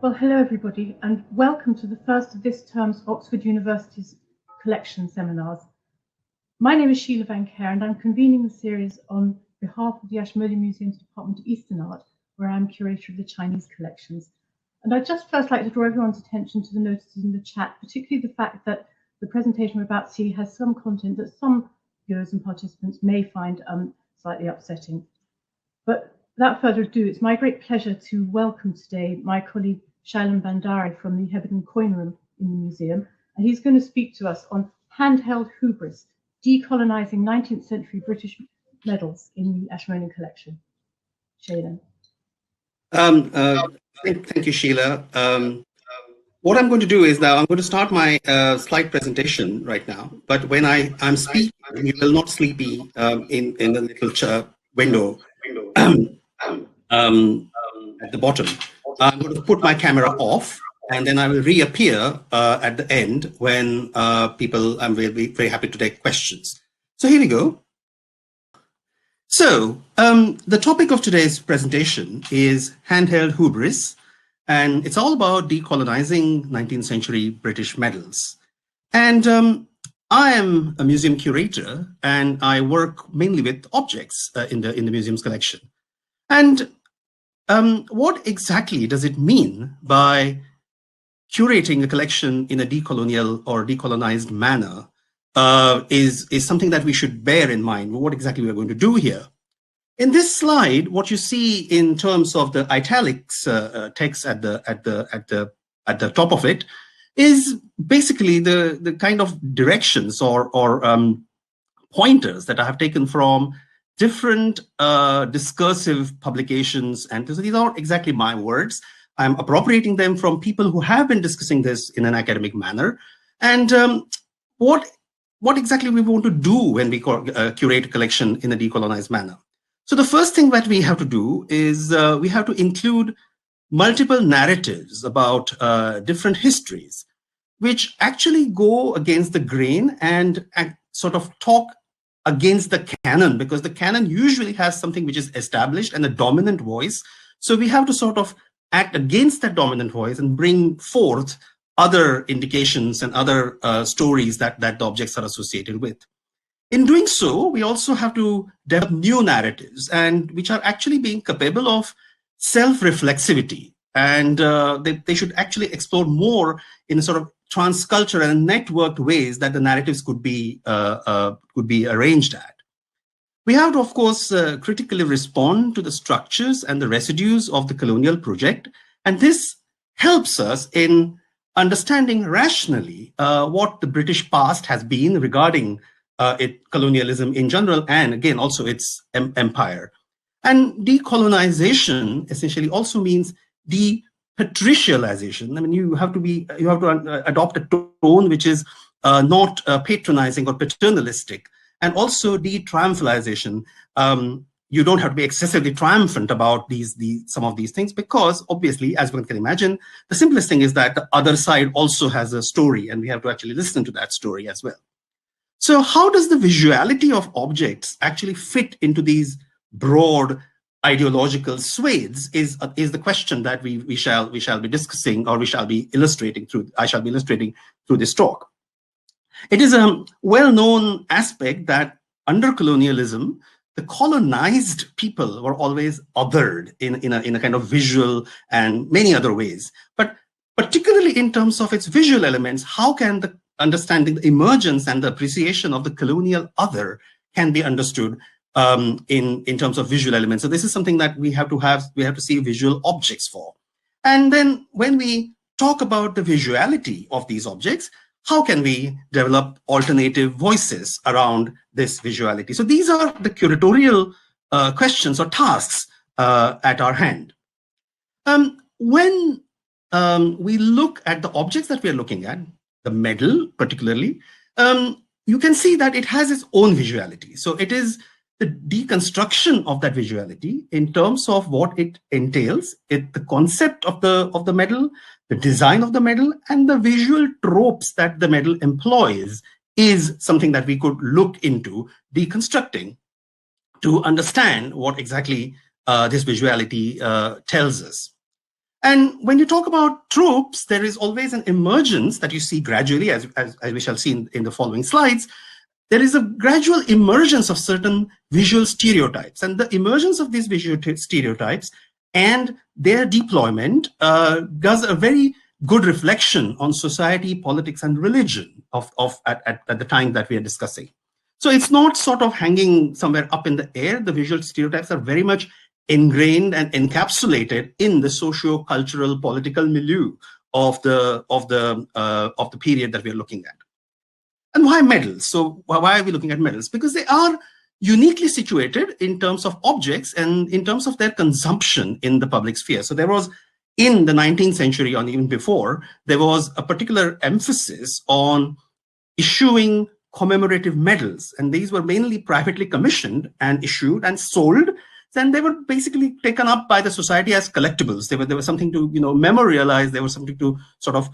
Well, hello everybody, and welcome to the first of this term's Oxford University's collection seminars. My name is Sheila Van Care, and I'm convening the series on behalf of the Ashmolean Museum's Department of Eastern Art, where I'm curator of the Chinese collections. And I'd just first like to draw everyone's attention to the notices in the chat, particularly the fact that the presentation we're about to see has some content that some viewers and participants may find slightly upsetting. But without further ado, it's my great pleasure to welcome today my colleague Shailen Bhandare from the Hebridean Coin Room in the museum, and he's going to speak to us on handheld hubris, decolonizing 19th century British medals in the Ashmolean collection. Shailen. Thank you, Sheila. What I'm going to do is now I'm going to start my slide presentation right now, but when I'm speaking, you will not sleepy in the little window at the bottom. I'm going to put my camera off, and then I will reappear at the end when I'm very happy to take questions. So here we go. So the topic of today's presentation is handheld hubris, and it's all about decolonizing 19th century British medals. And I am a museum curator, and I work mainly with objects in the museum's collection. And what exactly does it mean by curating a collection in a decolonial or decolonized manner is something that we should bear in mind, what exactly we're going to do here. In this slide, what you see in terms of the italics text at the top of it is basically the kind of directions or pointers that I have taken from different discursive publications, and these aren't exactly my words. I'm appropriating them from people who have been discussing this in an academic manner. And what exactly we want to do when we curate a collection in a decolonized manner. So the first thing that we have to do is we have to include multiple narratives about different histories, which actually go against the grain and sort of talk against the canon, because the canon usually has something which is established and a dominant voice. So we have to sort of act against that dominant voice and bring forth other indications and other stories that the objects are associated with. In doing so, we also have to develop new narratives, and which are actually being capable of self-reflexivity. And they should actually explore more in a sort of transcultural and networked ways that the narratives could be arranged at. We have to, of course, critically respond to the structures and the residues of the colonial project. And this helps us in understanding rationally what the British past has been regarding colonialism in general, and again, also its empire. And decolonization essentially also means depatricialization. I mean, you have to adopt a tone which is not patronizing or paternalistic, and also de-triumphalization. You don't have to be excessively triumphant about some of these things, because obviously, as one can imagine, the simplest thing is that the other side also has a story, and we have to actually listen to that story as well. So how does the visuality of objects actually fit into these broad ideological swathes is the question that we shall be discussing, or I shall be illustrating through this talk. It is a well-known aspect that under colonialism, the colonized people were always othered in a kind of visual and many other ways. But particularly in terms of its visual elements, how can the understanding the emergence and the appreciation of the colonial other can be understood in terms of visual elements. So this is something that we have to see visual objects for. And then when we talk about the visuality of these objects, how can we develop alternative voices around this visuality? So these are the curatorial questions or tasks at our hand. When we look at the objects that we are looking at, the medal particularly, you can see that it has its own visuality. So it is the deconstruction of that visuality in terms of what it entails, the concept of the medal, the design of the medal, and the visual tropes that the medal employs is something that we could look into deconstructing to understand what exactly this visuality tells us. And when you talk about tropes, there is always an emergence that you see gradually, as we shall see in the following slides. There is a gradual emergence of certain visual stereotypes, and the emergence of these visual stereotypes and their deployment does a very good reflection on society, politics, and religion at the time that we are discussing. So it's not sort of hanging somewhere up in the air. The visual stereotypes are very much ingrained and encapsulated in the socio-cultural political milieu of the period that we are looking at. And why medals? So why are we looking at medals? Because they are uniquely situated in terms of objects and in terms of their consumption in the public sphere. So there was, in the 19th century or even before, there was a particular emphasis on issuing commemorative medals, and these were mainly privately commissioned and issued and sold. Then they were basically taken up by the society as collectibles. They were something to memorialize. They were something to sort of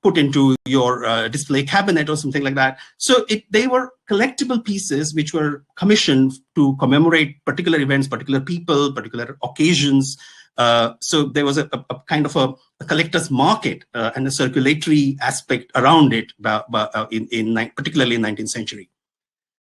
put into your display cabinet or something like that. So they were collectible pieces which were commissioned to commemorate particular events, particular people, particular occasions. So there was a kind of a collector's market and a circulatory aspect around it, particularly in 19th century.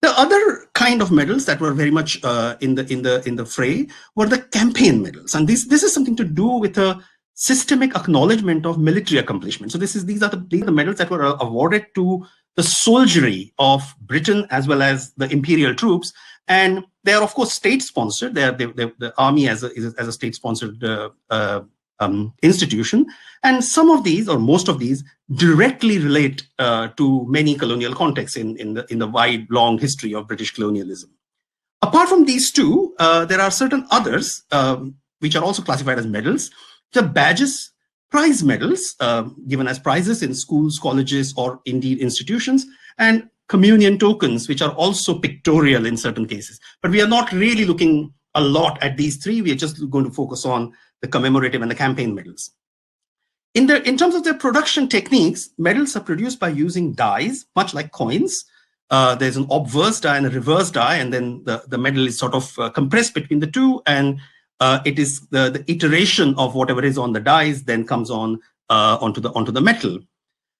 The other kind of medals that were very much in the fray were the campaign medals, and this is something to do with a systemic acknowledgement of military accomplishment. So these are the medals that were awarded to the soldiery of Britain as well as the imperial troops, and they are of course state-sponsored. The army is a state-sponsored institution, and some of these, or most of these, directly relate to many colonial contexts in the wide, long history of British colonialism. Apart from these two, there are certain others which are also classified as medals. The badges, prize medals given as prizes in schools, colleges, or indeed institutions, and communion tokens, which are also pictorial in certain cases. But we are not really looking a lot at these three. We are just going to focus on the commemorative and the campaign medals. In terms of their production techniques, medals are produced by using dies, much like coins. There's an obverse die and a reverse die, and then the medal is sort of compressed between the two, and it is the iteration of whatever is on the dies then comes on onto the metal.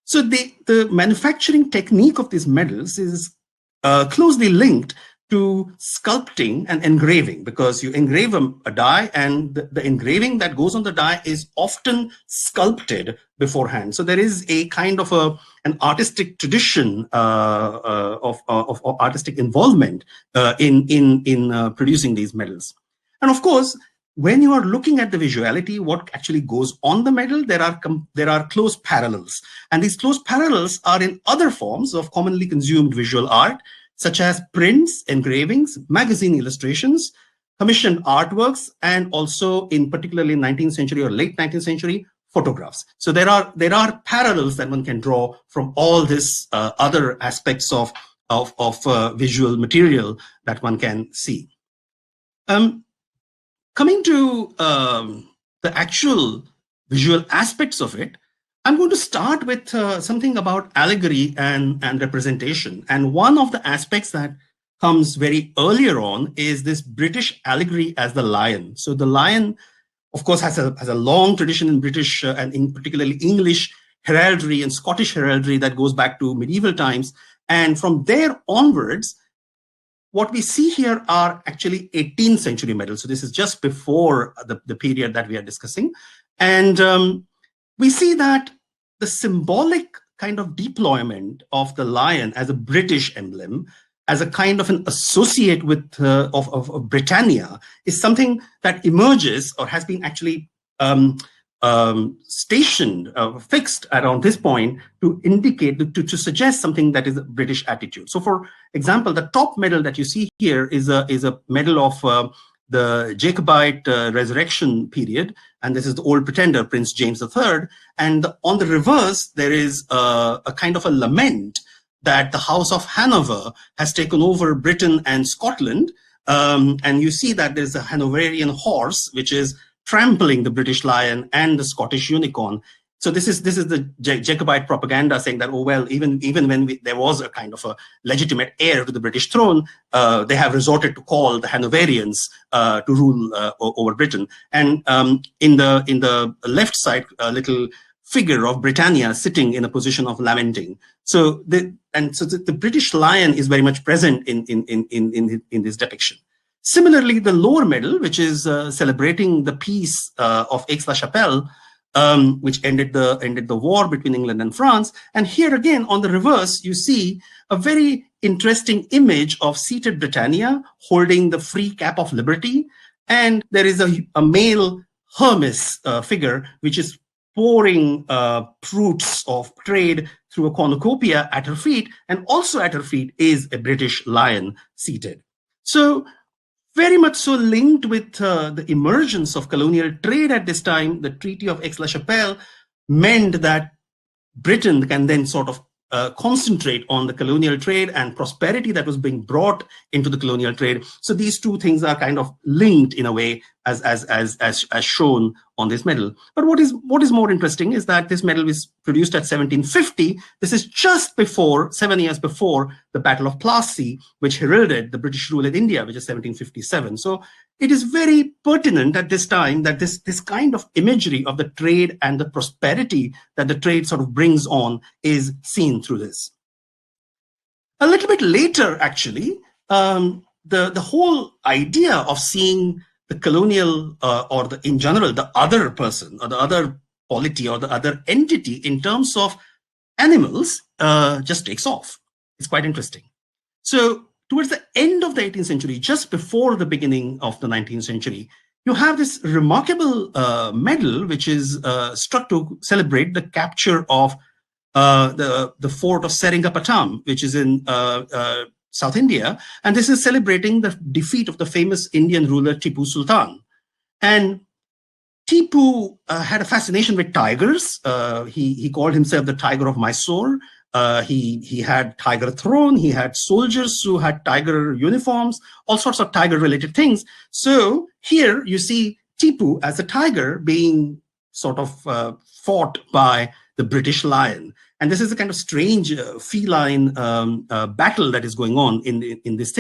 So the manufacturing technique of these medals is closely linked to sculpting and engraving, because you engrave a die, and the engraving that goes on the die is often sculpted beforehand. So there is a kind of an artistic tradition of artistic involvement in producing these medals. And of course, when you are looking at the visuality, what actually goes on the medal, there are close parallels, and these close parallels are in other forms of commonly consumed visual art, such as prints, engravings, magazine illustrations, commissioned artworks, and also in particularly 19th century or late 19th century, photographs. So there are parallels that one can draw from all this other aspects of visual material that one can see. Coming to the actual visual aspects of it, I'm going to start with something about allegory and representation. And one of the aspects that comes very earlier on is this British allegory as the lion. So the lion, of course, has a long tradition in British and in particularly English heraldry and Scottish heraldry that goes back to medieval times. And from there onwards, what we see here are actually 18th century medals. So this is just before the period that we are discussing. And we see that the symbolic kind of deployment of the lion as a British emblem, as a kind of an associate with of Britannia, is something that emerges or has been actually stationed, fixed around this point to indicate, to suggest something that is a British attitude. So, for example, the top medal that you see here is a medal of the Jacobite resurrection period, and this is the Old Pretender, Prince James III. And on the reverse, there is a kind of a lament that the House of Hanover has taken over Britain and Scotland. And you see that there's a Hanoverian horse, which is trampling the British lion and the Scottish unicorn. So this is the Jacobite propaganda saying that, oh well, even when there was a kind of a legitimate heir to the British throne, they have resorted to call the Hanoverians to rule over Britain. And in the left side, a little figure of Britannia sitting in a position of lamenting. So the British lion is very much present in this depiction. Similarly, the lower medal, which is celebrating the peace of Aix-la-Chapelle, which ended the war between England and France. And here again, on the reverse, you see a very interesting image of seated Britannia holding the free cap of liberty. And there is a male Hermes figure, which is pouring fruits of trade through a cornucopia at her feet. And also at her feet is a British lion seated. So very much so linked with the emergence of colonial trade at this time, the Treaty of Aix-la-Chapelle meant that Britain can then sort of concentrate on the colonial trade and prosperity that was being brought into the colonial trade. So these two things are kind of linked in a way, as shown on this medal. But what is more interesting is that this medal was produced at 1750. This is just before, 7 years before, the Battle of Plassey, which heralded the British rule in India, which is 1757. So it is very pertinent at this time that this kind of imagery of the trade and the prosperity that the trade sort of brings on is seen through this. A little bit later, actually, the whole idea of seeing the colonial or in general, the other person or the other polity or the other entity in terms of animals just takes off. It's quite interesting. So towards the end of the 18th century, just before the beginning of the 19th century, you have this remarkable medal, which is struck to celebrate the capture of the fort of Seringapatam, which is in South India. And this is celebrating the defeat of the famous Indian ruler Tipu Sultan. And Tipu had a fascination with tigers. He called himself the Tiger of Mysore. He had tiger throne. He had soldiers who had tiger uniforms, all sorts of tiger-related things. So here you see Tipu as a tiger being sort of fought by the British lion. And this is a kind of strange feline battle that is going on in this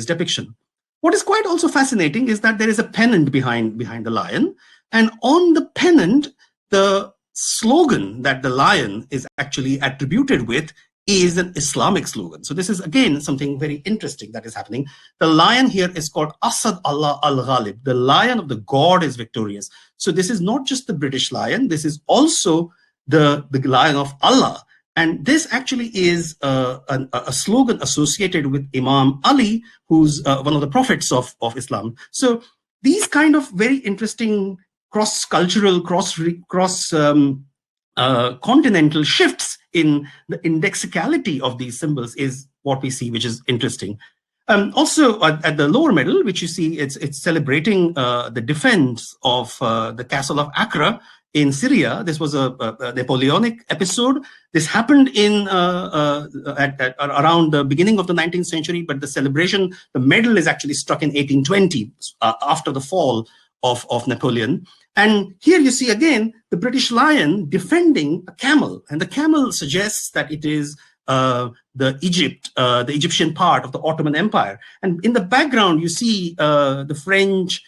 depiction. What is quite also fascinating is that there is a pennant behind the lion, and on the pennant, the slogan that the lion is actually attributed with is an Islamic slogan. So this is again something very interesting that is happening. The lion here is called Asad Allah al-Ghalib. The lion of the God is victorious. So this is not just the British lion. This is also the lion of Allah. And this actually is a slogan associated with Imam Ali, who's one of the prophets of Islam. So these kind of very interesting cross-cultural, cross-continental shifts in the indexicality of these symbols is what we see, which is interesting. Also, at the lower medal, which you see, it's celebrating the defense of the castle of Accra in Syria. This was a Napoleonic episode. This happened in around the beginning of the 19th century, but the celebration, the medal is actually struck in 1820 after the fall of Napoleon. And here you see again the British lion defending a camel, and the camel suggests that it is the Egyptian part of the Ottoman Empire. And in the background, you see the French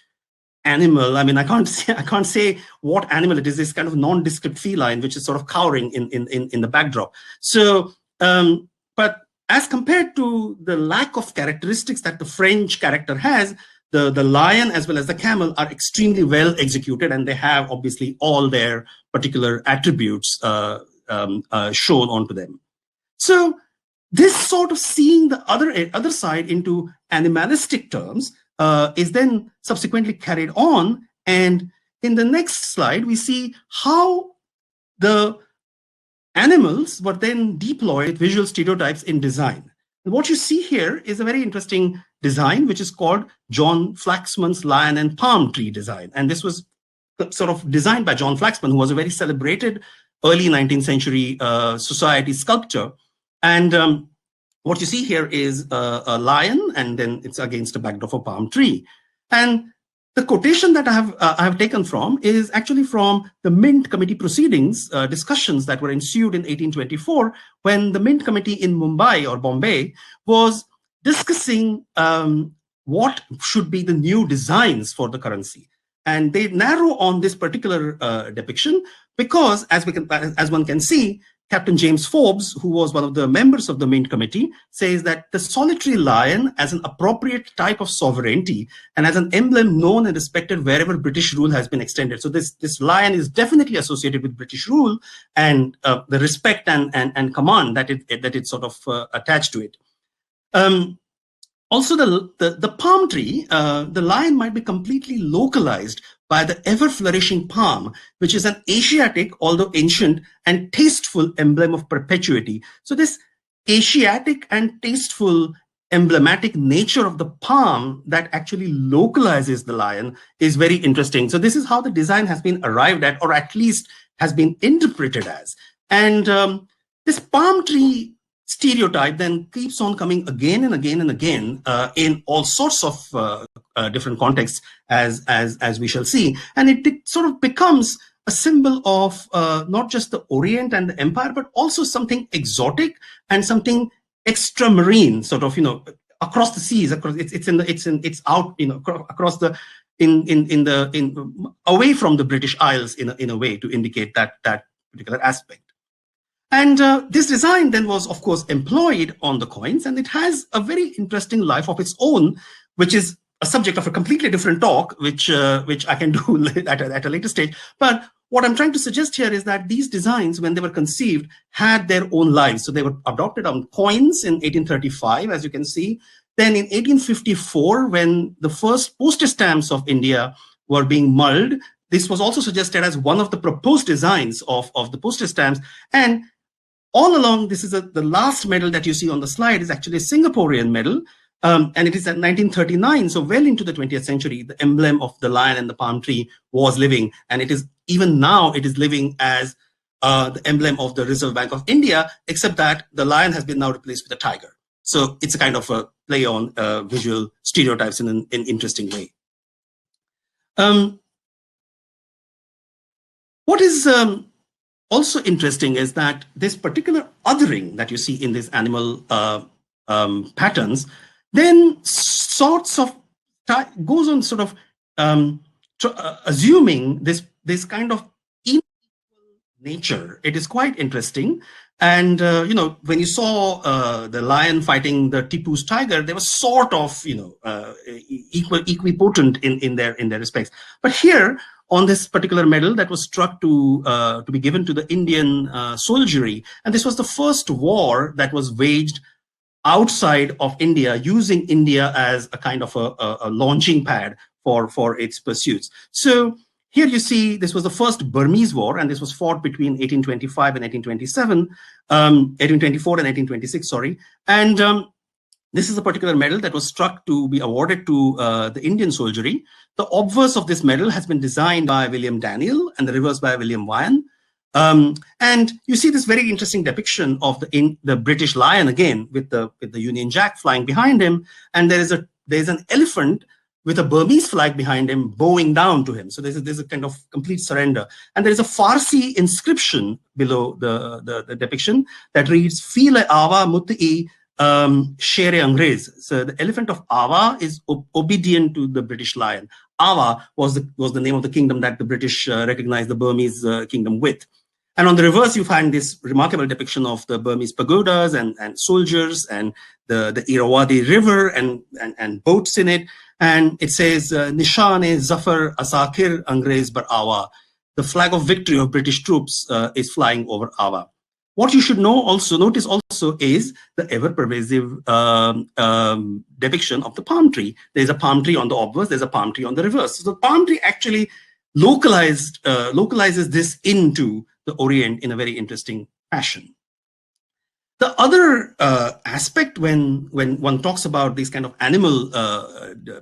animal. I mean, I can't say what animal it is. This kind of nondescript feline, which is sort of cowering in the backdrop. So, but as compared to the lack of characteristics that the French character has, the lion as well as the camel are extremely well executed, and they have obviously all their particular attributes shown onto them. So this sort of seeing the other side into animalistic terms is then subsequently carried on. And in the next slide, we see how the animals were then deployed with visual stereotypes in design. And what you see here is a very interesting design, which is called John Flaxman's lion and palm tree design. And this was sort of designed by John Flaxman, who was a very celebrated early 19th century society sculptor. And what you see here is a lion, and then it's against a backdrop of a palm tree. And The quotation that I have taken from is actually from the Mint Committee proceedings, discussions that were ensued in 1824, when the Mint Committee in Mumbai or Bombay was discussing what should be the new designs for the currency. And they narrow on this particular depiction because, as one can see, Captain James Forbes, who was one of the members of the Mint Committee, says that the solitary lion as an appropriate type of sovereignty and as an emblem known and respected wherever British rule has been extended. So this lion is definitely associated with British rule and the respect and command that it sort of attached to it. Also, the palm tree, the lion might be completely localized by the ever-flourishing palm, which is an Asiatic, although ancient, and tasteful emblem of perpetuity. So this Asiatic and tasteful emblematic nature of the palm that actually localizes the lion is very interesting. So this is how the design has been arrived at, or at least has been interpreted as. And this palm tree stereotype then keeps on coming again and again and again in all sorts of different contexts, as we shall see, and it sort of becomes a symbol of not just the Orient and the Empire, but also something exotic and something extramarine, sort of, across the seas. Across it's out, across the away from the British Isles in a way to indicate that particular aspect. And this design then was, of course, employed on the coins, and it has a very interesting life of its own, which is a subject of a completely different talk, which I can do at a later stage. But what I'm trying to suggest here is that these designs, when they were conceived, had their own lives. So they were adopted on coins in 1835, as you can see. Then in 1854, when the first postage stamps of India were being mulled, this was also suggested as one of the proposed designs of the postage stamps. And all along, this is the last medal that you see on the slide is actually a Singaporean medal, and it is at 1939, so well into the 20th century. The emblem of the lion and the palm tree was living, and it is even now it is living as the emblem of the Reserve Bank of India, except that the lion has been now replaced with a tiger. So it's a kind of a play on visual stereotypes in an interesting way. What is also interesting is that this particular othering that you see in these animal patterns then sorts of goes on sort of assuming this kind of inequal nature. It is quite interesting. And when you saw the lion fighting the Tipu's tiger, they were sort of equipotent in their respects. But here, on this particular medal that was struck to be given to the Indian soldiery, and this was the first war that was waged outside of India, using India as a kind of a launching pad for its pursuits. So here you see this was the first Burmese war, and this was fought between 1825 and 1827, 1824 and 1826, sorry. And this is a particular medal that was struck to be awarded to the Indian soldiery. The obverse of this medal has been designed by William Daniel and the reverse by William Wyan. And you see this very interesting depiction of the British lion again with the Union Jack flying behind him, and there's an elephant with a Burmese flag behind him bowing down to him. So there's a kind of complete surrender. And there is a Farsi inscription below the depiction that reads "File Awa Mut'i Shere Angrez." So the elephant of Awa is obedient to the British lion. Awa was the name of the kingdom that the British recognized the Burmese kingdom with. And on the reverse, you find this remarkable depiction of the Burmese pagodas and soldiers and the Irrawaddy River and boats in it. And it says, Nishan-e Zafar Asakir Angrez Bar Awa. The flag of victory of British troops is flying over Awa. What you should notice also is the ever-pervasive depiction of the palm tree. There's a palm tree on the obverse, there's a palm tree on the reverse. So the palm tree actually localizes this into the Orient in a very interesting fashion. The other aspect when one talks about this kind of animal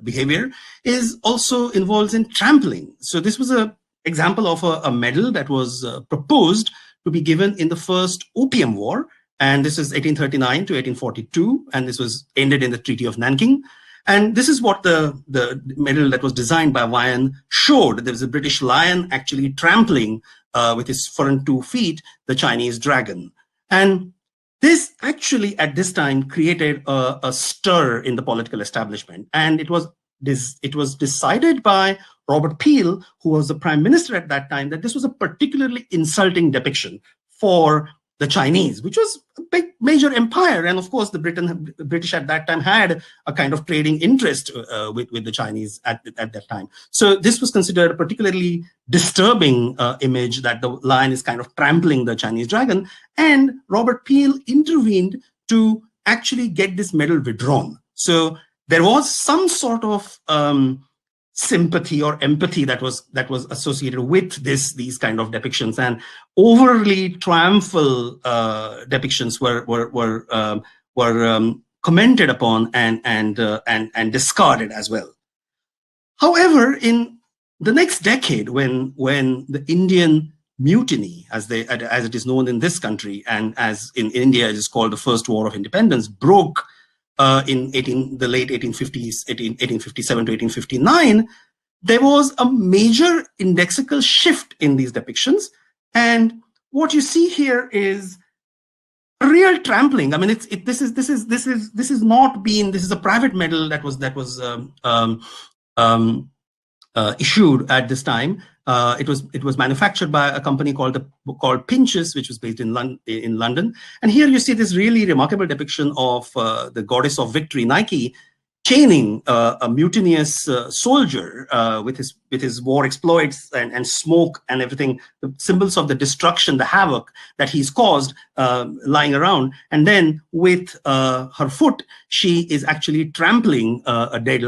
behavior is also involves in trampling. So this was an example of a medal that was proposed to be given in the first Opium War, and this is 1839 to 1842, and this was ended in the Treaty of Nanking. And this is what the medal that was designed by Wyan showed. There was a British lion actually trampling with his front 2 feet the Chinese dragon. And this actually at this time created a stir in the political establishment. And it was decided by Robert Peel, who was the prime minister at that time, that this was a particularly insulting depiction for the Chinese, which was a big major empire. And of course, the British at that time had a kind of trading interest with the Chinese at that time. So this was considered a particularly disturbing image, that the lion is kind of trampling the Chinese dragon. And Robert Peel intervened to actually get this medal withdrawn. So there was some sort of sympathy or empathy that was associated with these kind of depictions, and overly triumphal depictions were commented upon and discarded as well. However, in the next decade, when the Indian Mutiny, as it is known in this country, and as in India it is called the First War of Independence, broke in the late 1850s, 1857 to 1859, there was a major indexical shift in these depictions. And what you see here is a real trampling. I mean, this is a private medal that was issued at this time. It was manufactured by a company called Pinches, which was based in London. And here you see this really remarkable depiction of the goddess of victory, Nike, chaining a mutinous soldier with his war exploits and smoke and everything, the symbols of the destruction, the havoc that he's caused lying around. And then with her foot, she is actually trampling a dead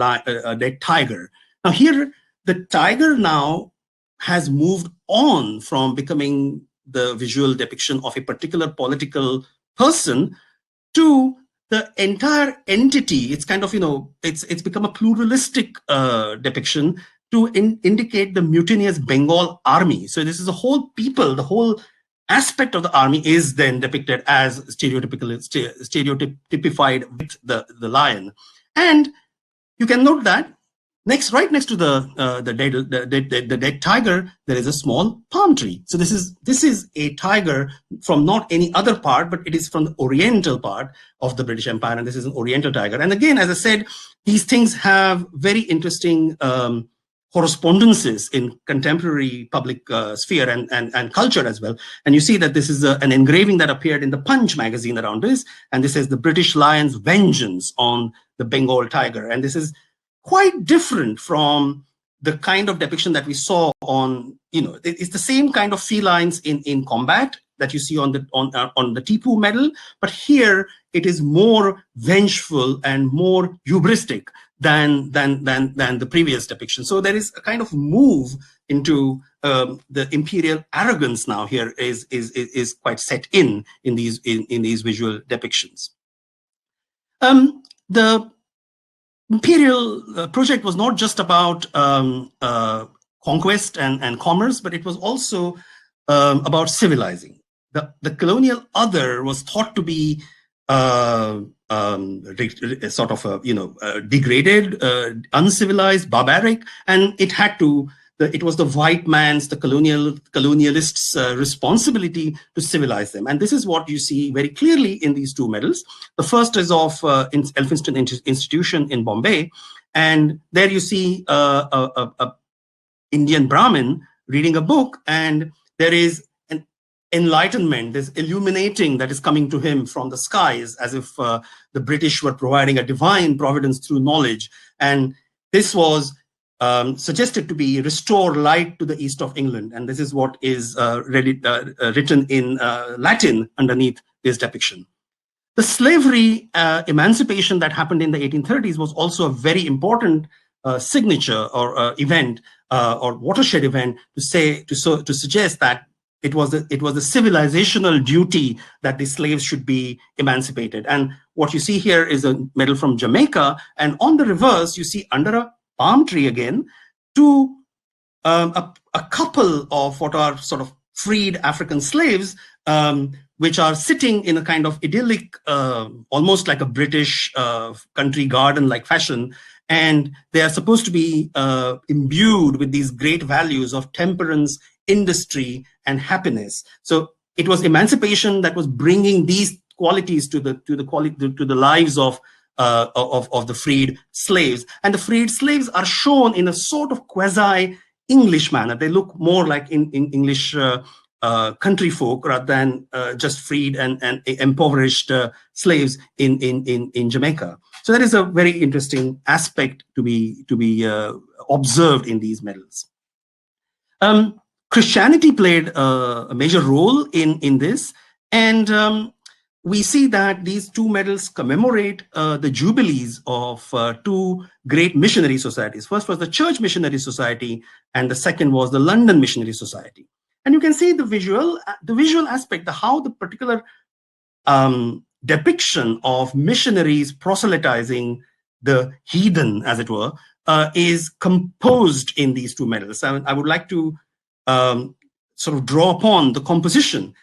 tiger. Now here, the tiger now has moved on from becoming the visual depiction of a particular political person to the entire entity. It's kind of, it's become a pluralistic depiction to indicate the mutinous Bengal army. So this is a whole people, the whole aspect of the army is then depicted as stereotypified with the lion. And you can note that right next to the dead tiger, there is a small palm tree. So this is a tiger from not any other part, but it is from the oriental part of the British Empire, and this is an oriental tiger. And again, as I said, these things have very interesting correspondences in contemporary public sphere and culture as well. And you see that this is an engraving that appeared in the Punch magazine around this, and this is the British lion's vengeance on the Bengal tiger. And this is quite different from the kind of depiction that we saw on, it's the same kind of felines in combat that you see on the Tipu medal, but here it is more vengeful and more hubristic than the previous depiction. So there is a kind of move into the imperial arrogance now here is quite set in these visual depictions. The imperial project was not just about conquest and commerce, but it was also about civilizing. The colonial other was thought to be sort of degraded, uncivilized, barbaric, and it was the white man's, the colonialists' responsibility to civilize them. And this is what you see very clearly in these two medals. The first is of Elphinstone Institution in Bombay. And there you see a Indian Brahmin reading a book, and there is an enlightenment, there's illuminating that is coming to him from the skies, as if the British were providing a divine providence through knowledge. And this was suggested to be restore light to the east of England. And this is what is written in Latin underneath this depiction. The slavery emancipation that happened in the 1830s was also a very important signature or event or watershed event to suggest that it was the civilizational duty that the slaves should be emancipated. And what you see here is a medal from Jamaica, and on the reverse you see under a palm tree again, a couple of what are sort of freed African slaves, which are sitting in a kind of idyllic, almost like a British country garden-like fashion. And they are supposed to be imbued with these great values of temperance, industry, and happiness. So it was emancipation that was bringing these qualities to the lives of the freed slaves. And the freed slaves are shown in a sort of quasi-English manner. They look more like in English country folk rather than just freed and impoverished slaves in Jamaica. So that is a very interesting aspect to be observed in these medals. Christianity played a major role in this, and we see that these two medals commemorate the jubilees of two great missionary societies. First was the Church Missionary Society, and the second was the London Missionary Society. And you can see the visual aspect, how the particular depiction of missionaries proselytizing the heathen, as it were, is composed in these two medals. I would like to sort of draw upon the composition.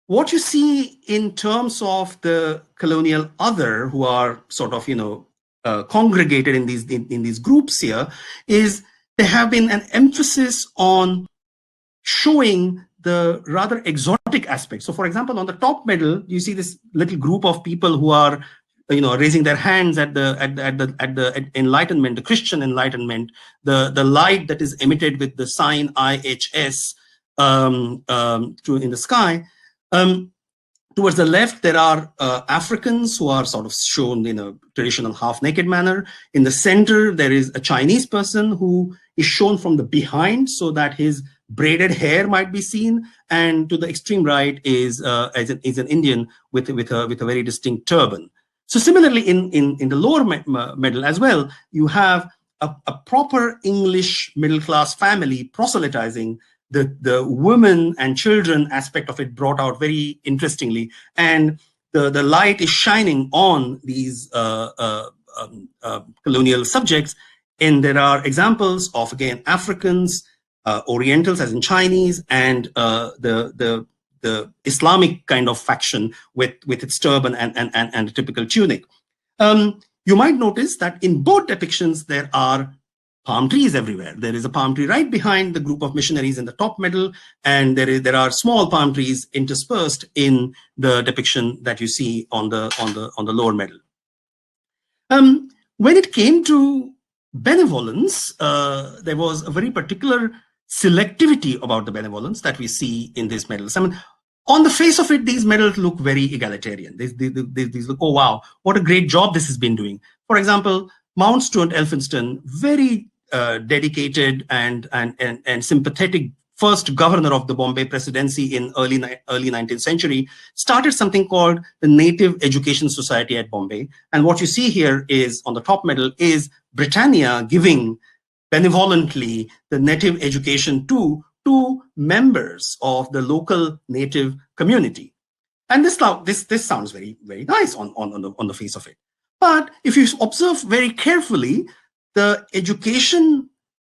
What you see in terms of the colonial other, who are sort of, congregated in these groups here, is there have been an emphasis on showing the rather exotic aspects. So, for example, on the top medal, you see this little group of people who are, raising their hands at the Enlightenment, the Christian Enlightenment, the light that is emitted with the sign IHS in the sky. Towards the left, there are Africans who are sort of shown in a traditional half-naked manner. In the center, there is a Chinese person who is shown from the behind so that his braided hair might be seen. And to the extreme right is an Indian with a very distinct turban. So similarly, in the lower medal as well, you have a proper English middle-class family proselytizing. The women and children aspect of it brought out very interestingly, and the light is shining on these colonial subjects. And there are examples of, again, Africans, Orientals, as in Chinese, and the Islamic kind of faction with its turban and a typical tunic. You might notice that in both depictions there are palm trees everywhere. There is a palm tree right behind the group of missionaries in the top medal, and there are small palm trees interspersed in the depiction that you see on the lower medal. When it came to benevolence, there was a very particular selectivity about the benevolence that we see in these medals. I mean, on the face of it, these medals look very egalitarian. These look, oh wow, what a great job this has been doing. For example, Mount Stuart Elphinstone, very dedicated and sympathetic first governor of the Bombay presidency in early 19th century, started something called the Native Education Society at Bombay. And what you see here is, on the top medal, is Britannia giving benevolently the native education to members of the local native community. And this sounds very, very nice on the face of it. But if you observe very carefully, the education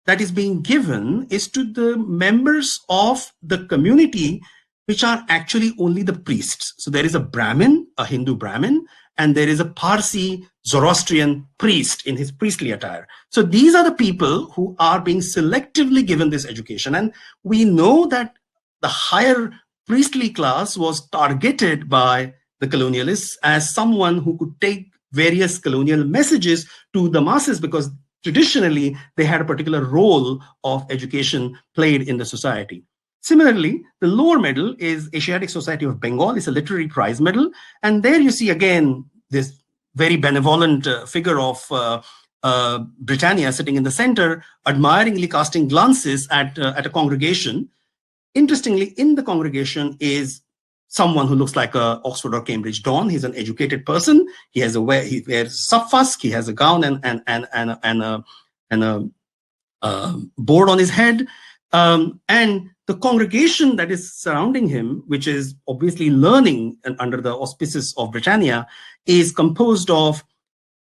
that is being given is to the members of the community, which are actually only the priests. So there is a Brahmin, a Hindu Brahmin, and there is a Parsi Zoroastrian priest in his priestly attire. So these are the people who are being selectively given this education. And we know that the higher priestly class was targeted by the colonialists as someone who could take various colonial messages to the masses, because traditionally they had a particular role of education played in the society. Similarly, the lower medal is Asiatic Society of Bengal. It's a literary prize medal. And there you see again this very benevolent figure of Britannia sitting in the center, admiringly casting glances at a congregation. Interestingly, in the congregation is someone who looks like a Oxford or Cambridge don. He's an educated person. He wears subfusk. He has a gown and a board on his head. And the congregation that is surrounding him, which is obviously learning and under the auspices of Britannia, is composed of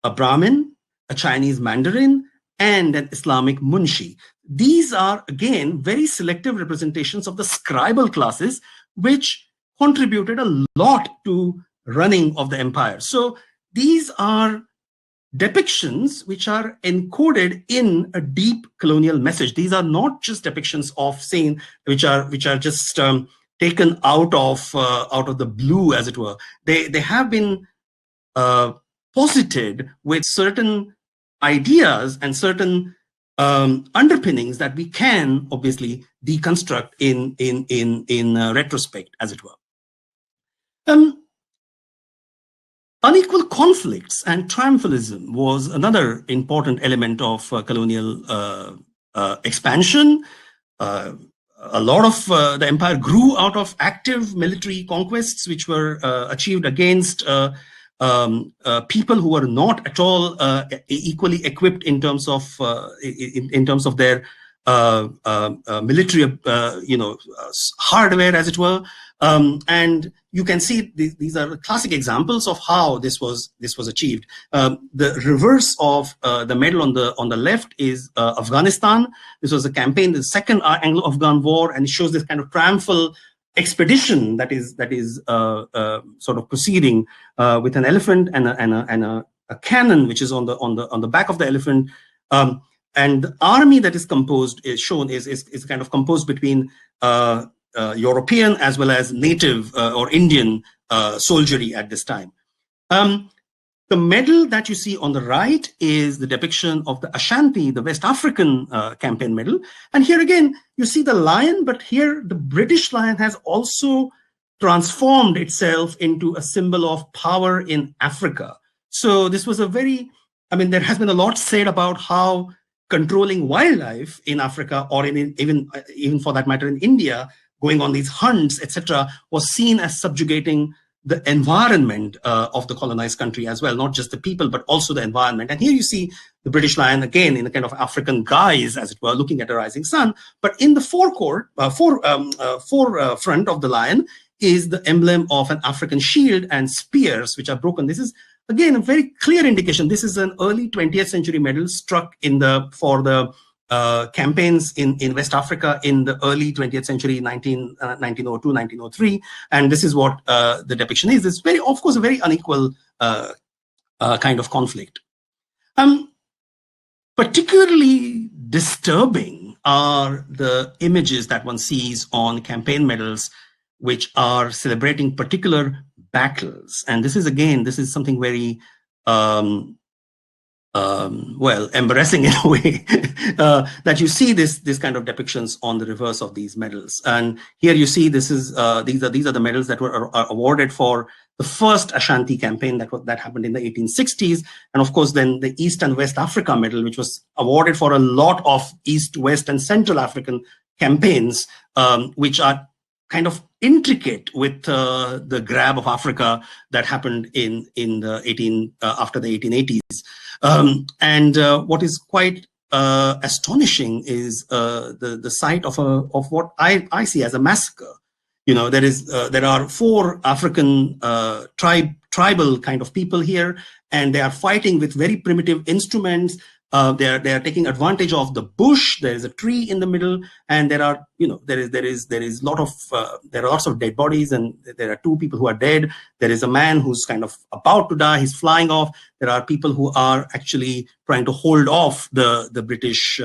a Brahmin, a Chinese Mandarin, and an Islamic Munshi. these are, again, very selective representations of the scribal classes, which contributed a lot to running of the empire. So these are depictions which are encoded in a deep colonial message. These are not just depictions of scene which are just taken out of the blue, as it were. They have been posited with certain ideas and certain underpinnings that we can obviously deconstruct in retrospect, as it were. Unequal conflicts and triumphalism was another important element of colonial expansion. A lot of the empire grew out of active military conquests, which were achieved against people who were not at all equally equipped in terms of their military, hardware, as it were. And you can see these are classic examples of how this was achieved. The reverse of the medal on the left is Afghanistan. This was a campaign, the Second Anglo-Afghan War, and it shows this kind of triumphal expedition that is sort of proceeding with an elephant and a cannon, which is on the back of the elephant. And the army that is composed is kind of composed between European as well as native or Indian soldiery at this time. The medal that you see on the right is the depiction of the Ashanti, the West African campaign medal. And here again, you see the lion, but here the British lion has also transformed itself into a symbol of power in Africa. So this was a very, there has been a lot said about how controlling wildlife in Africa, or even for that matter in India, going on these hunts, etc., was seen as subjugating the environment of the colonized country as well, not just the people, but also the environment. And here you see the British lion again in a kind of African guise, as it were, looking at a rising sun. But in the forefront of the lion is the emblem of an African shield and spears, which are broken. This is again a very clear indication. This is an early 20th century medal struck for the campaigns in West Africa in the early 20th century, 1902, 1903. And this is what the depiction is. It's very, of course, a very unequal kind of conflict. Particularly disturbing are the images that one sees on campaign medals, which are celebrating particular battles. And this is something very embarrassing in a way, that you see this kind of depictions on the reverse of these medals. And here you see these are the medals that were awarded for the first Ashanti campaign that happened in the 1860s, and of course then the East and West Africa medal, which was awarded for a lot of East, West, and Central African campaigns, which are kind of intricate with the grab of Africa that happened in the after the 1880s. And what is quite astonishing is the sight of what I see as a massacre. There are 4 African tribal kind of people here, and they are fighting with very primitive instruments. They are taking advantage of the bush. There is a tree in the middle, and there are lots of dead bodies, and there are 2 people who are dead. There is a man who's kind of about to die. He's flying off. There are people who are actually trying to hold off the British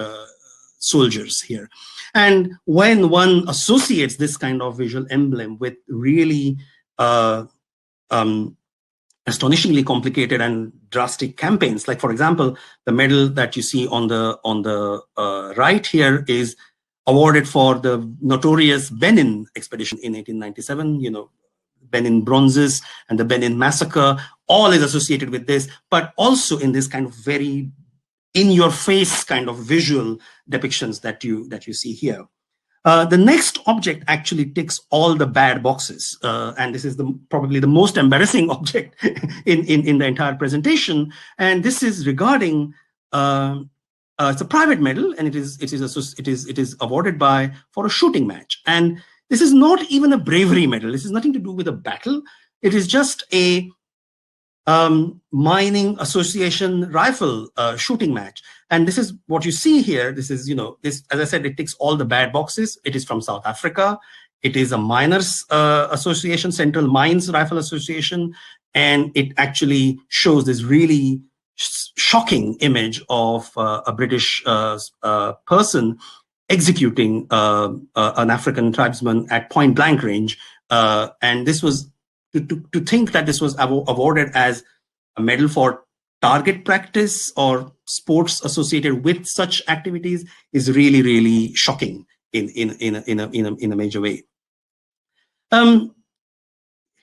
soldiers here. And when one associates this kind of visual emblem with really astonishingly complicated and drastic campaigns, like for example, the medal that you see on the right here is awarded for the notorious Benin expedition in 1897. Benin bronzes and the Benin massacre, all is associated with this, but also in this kind of very in-your-face kind of visual depictions that you see here. The next object actually ticks all the bad boxes, and this is probably the most embarrassing object in the entire presentation. And this is regarding it's a private medal, and it is awarded for a shooting match. And this is not even a bravery medal. This is nothing to do with a battle. It is just a mining association rifle shooting match. And this is what you see here. This is, this, as I said, it ticks all the bad boxes. It is from South Africa. It is a miners association, Central Mines Rifle Association, and it actually shows this really shocking image of a British person executing an African tribesman at point blank range. And this was, to think that this was awarded as a medal for target practice or sports associated with such activities is really, really shocking in a major way.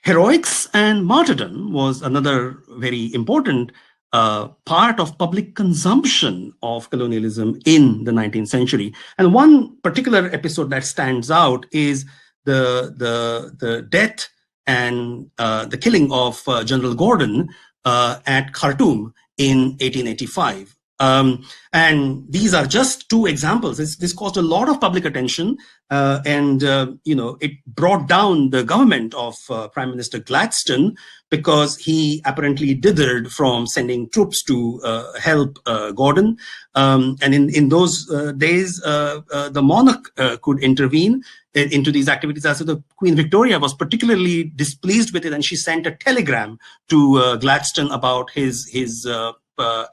Heroics and martyrdom was another very important part of public consumption of colonialism in the 19th century. And one particular episode that stands out is the death and the killing of General Gordon at Khartoum in 1885. And these are just two examples. This caused a lot of public attention, and it brought down the government of Prime Minister Gladstone, because he apparently dithered from sending troops to help Gordon. And in those days, the monarch could intervene into these activities. As the Queen Victoria was particularly displeased with it, and she sent a telegram to Gladstone about his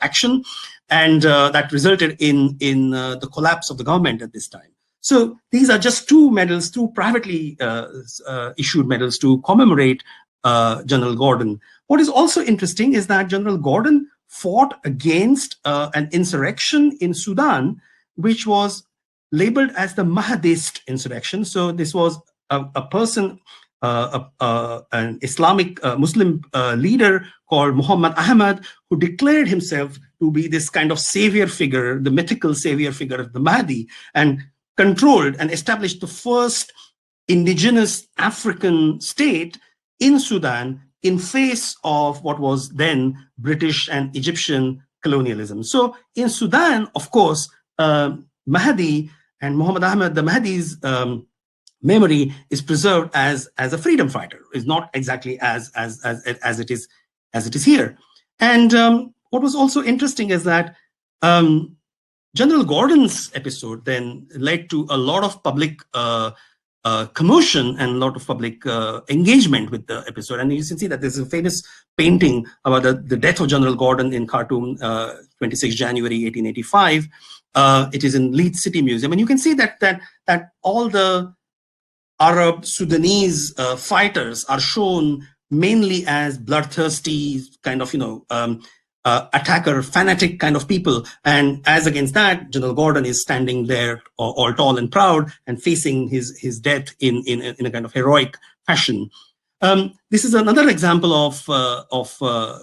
action, and that resulted in the collapse of the government at this time. So these are just two medals, two privately issued medals to commemorate General Gordon. What is also interesting is that General Gordon fought against an insurrection in Sudan, which was labeled as the Mahadist insurrection. So this was a person, an Islamic Muslim leader called Muhammad Ahmad, who declared himself to be this kind of savior figure, the mythical savior figure of the Mahdi, and controlled and established the first indigenous African state in Sudan in face of what was then British and Egyptian colonialism. So in Sudan, of course, Mahdi and Muhammad Ahmad, the Mahdi's memory is preserved as a freedom fighter, is not exactly as it is here. And what was also interesting is that General Gordon's episode then led to a lot of public commotion and a lot of public engagement with the episode. And you can see that there's a famous painting about the death of General Gordon in Khartoum, 26 January 1885. It is in Leeds City Museum, and you can see that all the Arab Sudanese fighters are shown mainly as bloodthirsty kind of, attacker, fanatic kind of people. And as against that, General Gordon is standing there all tall and proud and facing his death in a kind of heroic fashion. This is another example of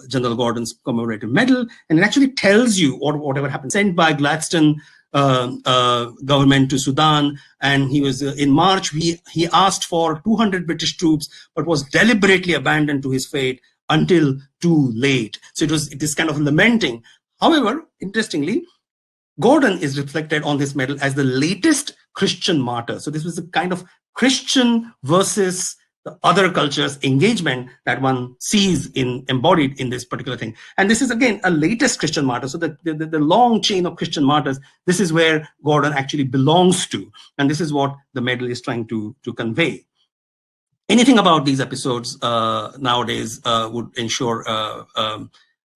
General Gordon's commemorative medal, and it actually tells you whatever happened. Sent by Gladstone government to Sudan, and he was in March. He asked for 200 British troops, but was deliberately abandoned to his fate until too late. So it is kind of lamenting. However, interestingly, Gordon is reflected on this medal as the latest Christian martyr. So this was a kind of Christian versus the other cultures engagement that one sees embodied in this particular thing. And this is again a latest Christian martyr. So the long chain of Christian martyrs, this is where Gordon actually belongs to. And this is what the medal is trying to convey. Anything about these episodes nowadays would ensure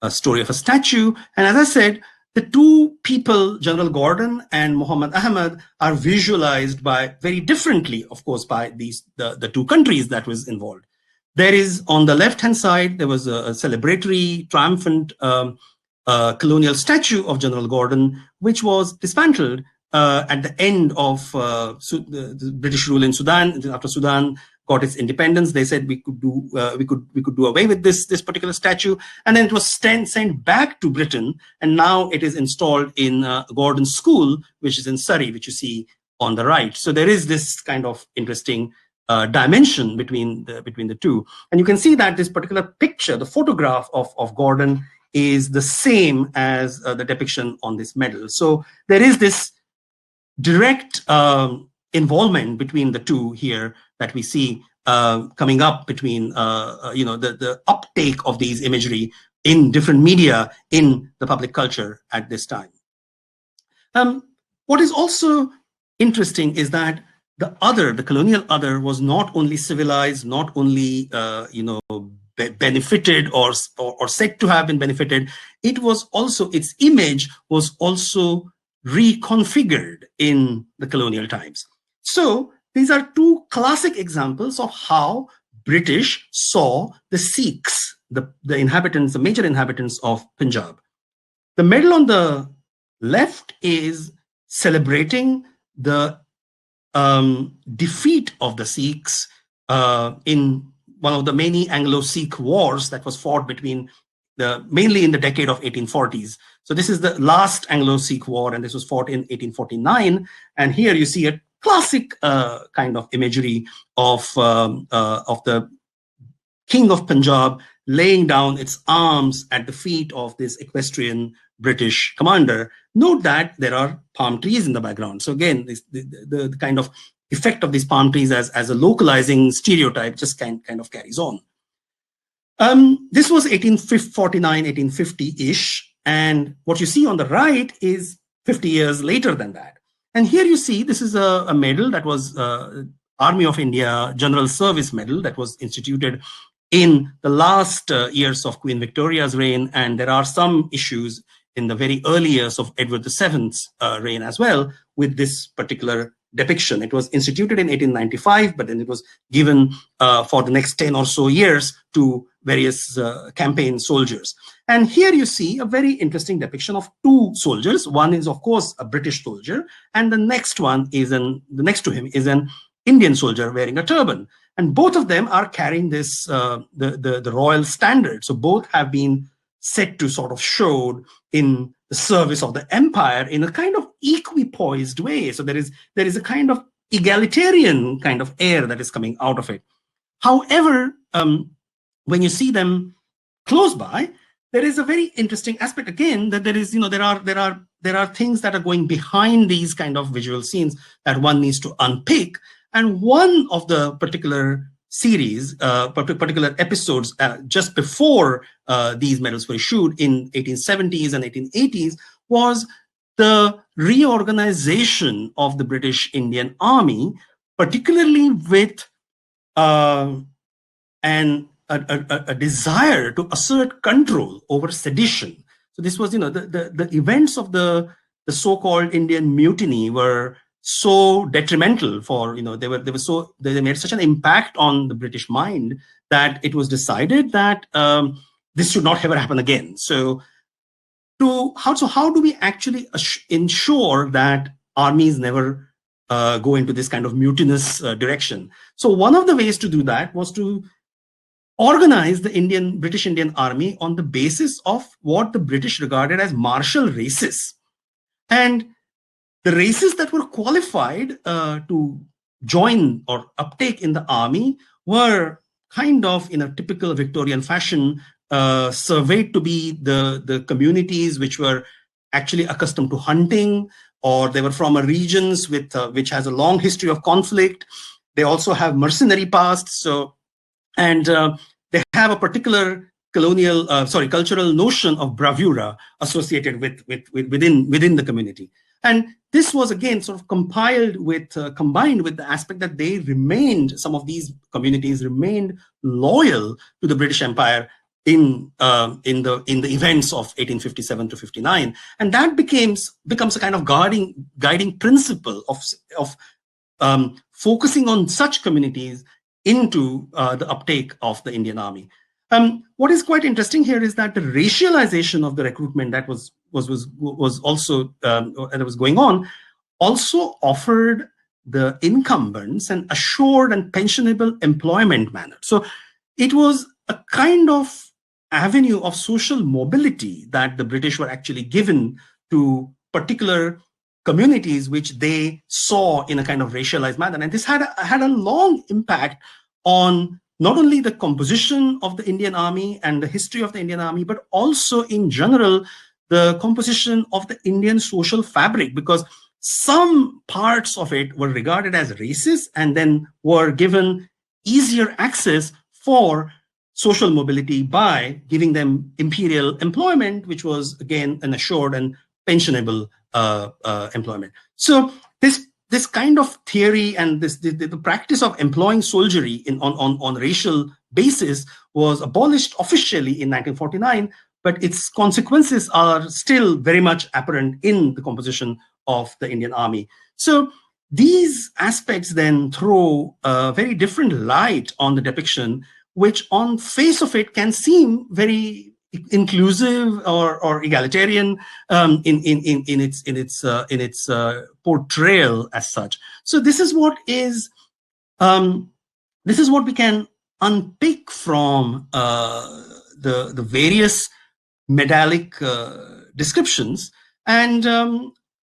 a story of a statue. And as I said, the two people, General Gordon and Muhammad Ahmad, are visualized by very differently, of course, by the two countries that was involved. There is, on the left-hand side, there was a celebratory, triumphant colonial statue of General Gordon, which was dismantled at the end of the British rule in Sudan. After Sudan got its independence, they said we could do away with this particular statue, and then it was sent back to Britain, and now it is installed in Gordon School, which is in Surrey, which you see on the right. So there is this kind of interesting dimension between the two, and you can see that this particular picture, the photograph of Gordon, is the same as the depiction on this medal. So there is this direct involvement between the two here that we see coming up between the uptake of these imagery in different media in the public culture at this time. What is also interesting is that the other, the colonial other, was not only civilized, not only benefited or said to have been benefited. It was also, its image was also reconfigured in the colonial times. So these are two classic examples of how British saw the Sikhs, the inhabitants, the major inhabitants of Punjab. The medal on the left is celebrating the defeat of the Sikhs in one of the many Anglo-Sikh wars that was fought between mainly in the decade of 1840s. So this is the last Anglo-Sikh war, and this was fought in 1849. And here you see a classic kind of imagery of the King of Punjab laying down its arms at the feet of this equestrian British commander. Note that there are palm trees in the background. So again, the kind of effect of these palm trees as a localizing stereotype just kind of carries on. This was 1849, 1850-ish. And what you see on the right is 50 years later than that. And here you see, this is a medal that was Army of India General Service Medal that was instituted in the last years of Queen Victoria's reign. And there are some issues in the very early years of Edward VII's reign as well with this particular depiction. It was instituted in 1895, but then it was given for the next 10 or so years to various campaign soldiers. And here you see a very interesting depiction of two soldiers. One is, of course, a British soldier, and the next one is the next to him is an Indian soldier wearing a turban. And both of them are carrying this the royal standard. So both have been set to sort of showed in the service of the empire in a kind of equipoised way. So there is a kind of egalitarian kind of air that is coming out of it. However, when you see them close by, there is a very interesting aspect again that there is, there are things that are going behind these kind of visual scenes that one needs to unpick. And one of the particular series, particular episodes just before these medals were issued in 1870s and 1880s was the reorganization of the British Indian Army, particularly with a desire to assert control over sedition. So this was, the events of the so-called Indian Mutiny were so detrimental for, they made such an impact on the British mind that it was decided that this should not ever happen again. So how do we actually ensure that armies never go into this kind of mutinous direction? So one of the ways to do that was to organize the British Indian Army on the basis of what the British regarded as martial races. And the races that were qualified to join or uptake in the army were kind of, in a typical Victorian fashion, surveyed to be the communities which were actually accustomed to hunting, or they were from regions with which has a long history of conflict. They also have mercenary past. So, and they have a particular cultural notion of bravura associated within the community. And this was again sort of combined with the aspect that some of these communities remained loyal to the British Empire in the events of 1857 to 59, and that becomes a kind of guiding principle of focusing on such communities into the uptake of the Indian Army. What is quite interesting here is that the racialization of the recruitment that was also that was going on also offered the incumbents an assured and pensionable employment manner. So it was a kind of avenue of social mobility that the British were actually given to particular communities which they saw in a kind of racialized manner. And this had a long impact on not only the composition of the Indian Army and the history of the Indian Army, but also in general, the composition of the Indian social fabric, because some parts of it were regarded as racist and then were given easier access for social mobility by giving them imperial employment, which was again an assured and pensionable employment. So this kind of theory and the practice of employing soldiery on racial basis was abolished officially in 1949, but its consequences are still very much apparent in the composition of the Indian Army. So these aspects then throw a very different light on the depiction, which on face of it can seem very inclusive or egalitarian in its portrayal as such. So this is what we can unpick from the various medallic descriptions, and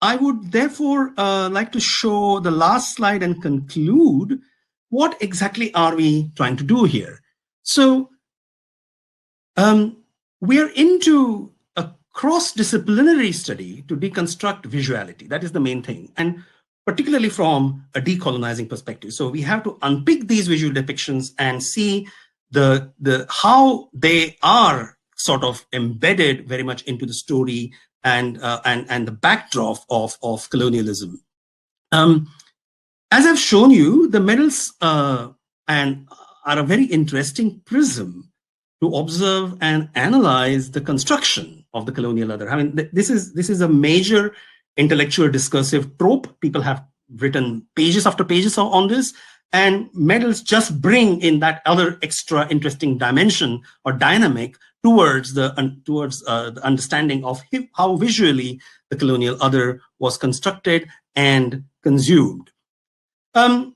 I would therefore like to show the last slide and conclude what exactly are we trying to do here. So we are into a cross-disciplinary study to deconstruct visuality. That is the main thing, and particularly from a decolonizing perspective. So we have to unpick these visual depictions and see how they are sort of embedded very much into the story and the backdrop of colonialism. As I've shown you, the medals are a very interesting prism to observe and analyze the construction of the colonial other. I mean, this is a major intellectual discursive trope. People have written pages after pages on this, and medals just bring in that other extra interesting dimension or dynamic towards the understanding of how visually the colonial other was constructed and consumed. The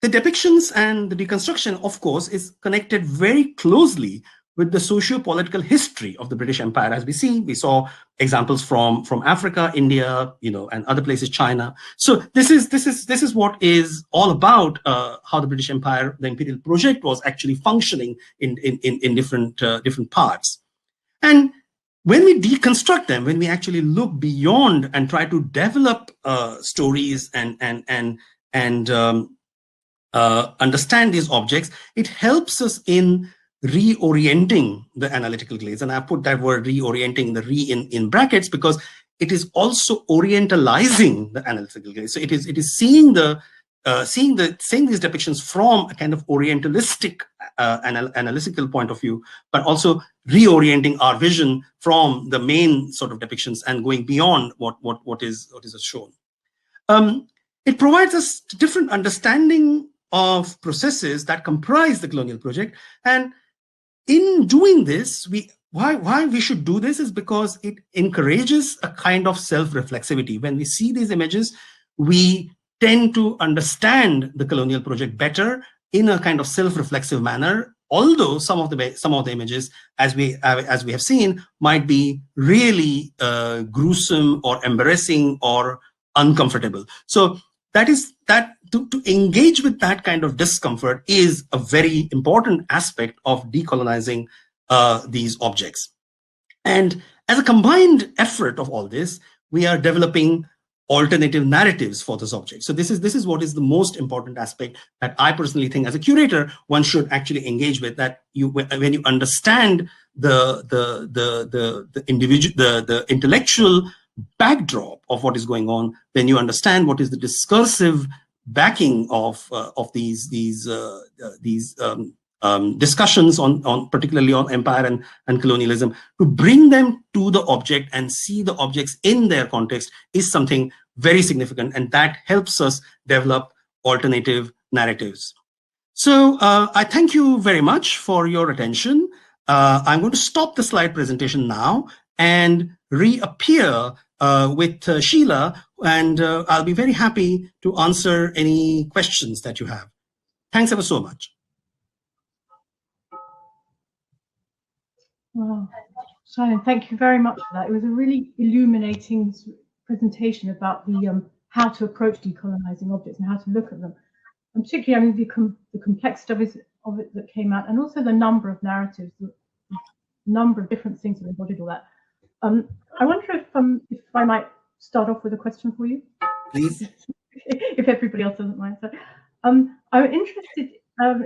depictions and the deconstruction, of course, is connected very closely with the socio-political history of the British Empire. As we saw examples from Africa, India, and other places, China. So this is what is all about how the British Empire, the imperial project, was actually functioning in different parts. And when we deconstruct them, when we actually look beyond and try to develop stories and understand these objects, it helps us in reorienting the analytical gaze. And I put that word reorienting, the in brackets, because it is also orientalizing the analytical gaze. So it is seeing these depictions from a kind of orientalistic analytical point of view, but also reorienting our vision from the main sort of depictions and going beyond what is shown. It provides us different understanding of processes that comprise the colonial project, and in doing this, why we should do this is because it encourages a kind of self-reflexivity. When we see these images, we tend to understand the colonial project better in a kind of self-reflexive manner, although some of the images, as we have seen, might be really gruesome or embarrassing or uncomfortable. So to engage with that kind of discomfort is a very important aspect of decolonizing these objects. And as a combined effort of all this, we are developing alternative narratives for this object. So this is what is the most important aspect that I personally think, as a curator, one should actually engage with. That when you understand the intellectual backdrop of what is going on, then you understand what is the discursive backing of these discussions on particularly on empire and colonialism. To bring them to the object and see the objects in their context is something very significant, and that helps us develop alternative narratives. So I thank you very much for your attention. I'm going to stop the slide presentation now and reappear with Sheila, and I'll be very happy to answer any questions that you have. Thanks ever so much. Wow, Shailen, thank you very much for that. It was a really illuminating presentation about the how to approach decolonizing objects and how to look at them, and particularly, I mean, the complexity of it that came out, and also the number of narratives, the number of different things that embodied all that. I wonder if I might start off with a question for you, please, if everybody else doesn't mind. So, I'm interested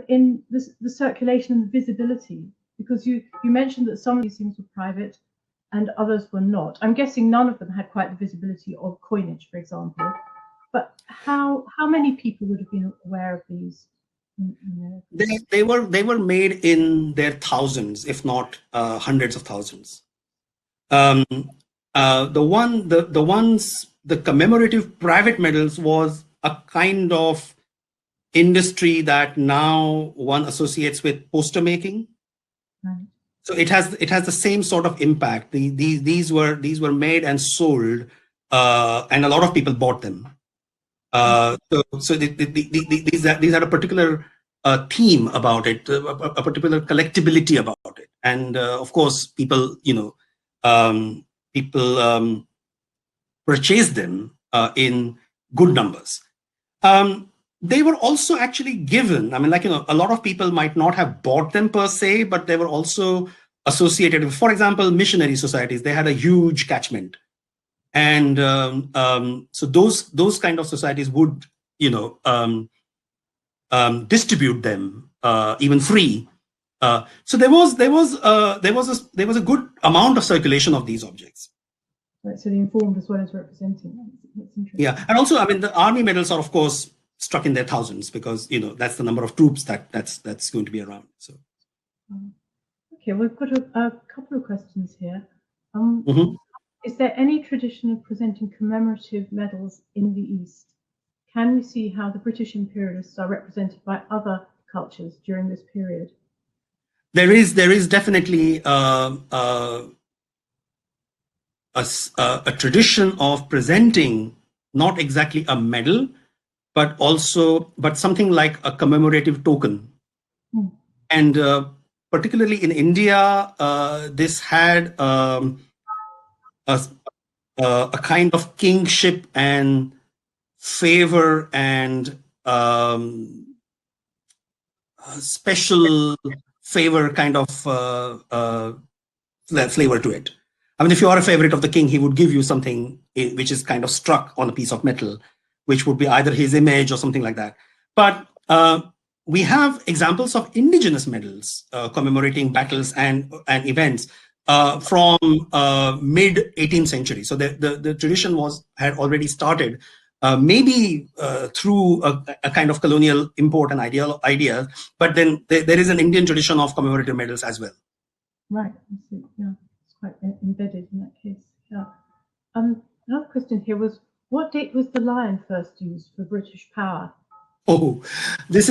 in the circulation and the visibility, because you mentioned that some of these things were private, and others were not. I'm guessing none of them had quite the visibility of coinage, for example. But how many people would have been aware of these? They were made in their thousands, if not hundreds of thousands. The commemorative private medals was a kind of industry that now one associates with poster making. Right. So it has the same sort of impact. These were made and sold, and a lot of people bought them. These had a particular theme about it, a particular collectibility about it, and of course, people purchased them in good numbers. They were also actually given. I mean, a lot of people might not have bought them per se, but they were also associated with, for example, missionary societies. They had a huge catchment. And so those kind of societies would, distribute them even free. So there was a good amount of circulation of these objects. Right, so they informed as well as representing. That's interesting. Yeah, and also, I mean, the army medals are, of course, struck in their thousands because that's the number of troops that's going to be around. So. Okay, we've got a couple of questions here. Mm-hmm. Is there any tradition of presenting commemorative medals in the East? Can we see how the British imperialists are represented by other cultures during this period? There is definitely a tradition of presenting not exactly a medal, but something like a commemorative token. And particularly in India, this had a kind of kingship and favor and special favor kind of flavor to it. I mean, if you are a favorite of the king, he would give you something which is kind of struck on a piece of metal, which would be either his image or something like that. But we have examples of indigenous medals commemorating battles and events from mid 18th century. So the tradition had already started, maybe through a kind of colonial import and idea, but then there is an Indian tradition of commemorative medals as well. Right, I see. Yeah, it's quite embedded in that case. Yeah. Another question here was, what date was the lion first used for British power? Oh, this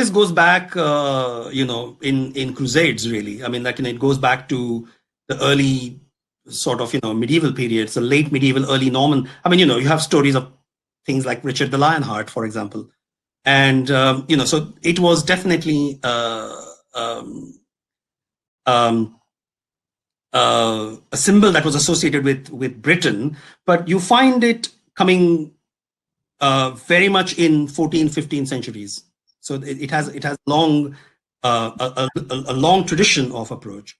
goes back, in Crusades, really. I mean, it goes back to the early sort of, medieval periods, the late medieval, early Norman. I mean, you have stories of things like Richard the Lionheart, for example. And, so it was definitely a symbol that was associated with Britain, but you find it coming very much in 14th, 15th centuries. So it has long a long tradition of approach.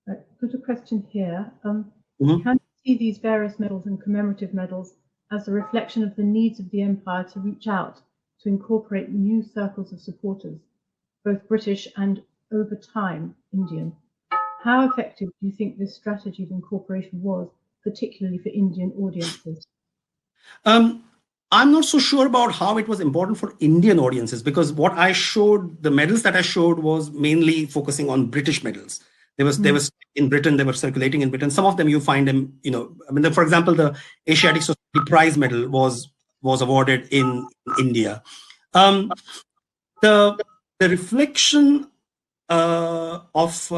Right. Got a question here. Can you see these various medals and commemorative medals as a reflection of the needs of the empire to reach out to incorporate new circles of supporters, both British and over time Indian? How effective do you think this strategy of incorporation was, particularly for Indian audiences? I'm not so sure about how it was important for Indian audiences, because what I showed, the medals that I showed, was mainly focusing on British medals. There was in Britain, they were circulating in Britain. Some of them you find them, I mean, for example, the Asiatic Society Prize Medal was awarded in India. The reflection of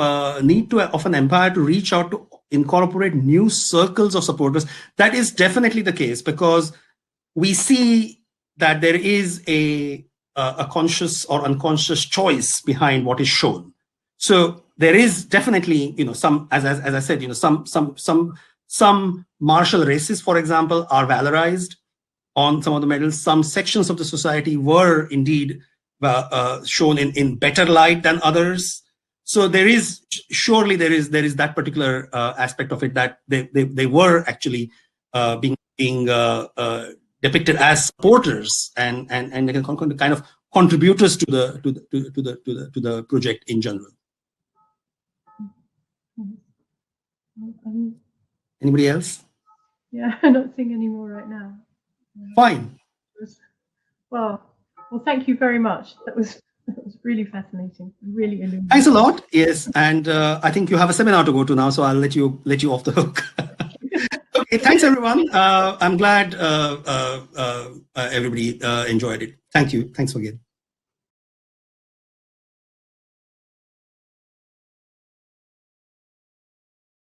need of an empire to reach out to incorporate new circles of supporters, that is definitely the case, because we see that there is a conscious or unconscious choice behind what is shown. So there is definitely, some, as I said, some martial races, for example, are valorized on some of the medals. Some sections of the society were indeed shown in better light than others. So there is that particular aspect of it, that they were actually being depicted as supporters and kind of contributors to the project in general. Anybody else? Yeah, I'm not seeing any more right now. Fine. Well, thank you very much. That was really fascinating. Really illuminating. Thanks a lot. Yes, and I think you have a seminar to go to now, so I'll let you off the hook. Okay, thanks everyone. I'm glad everybody enjoyed it. Thank you. Thanks again.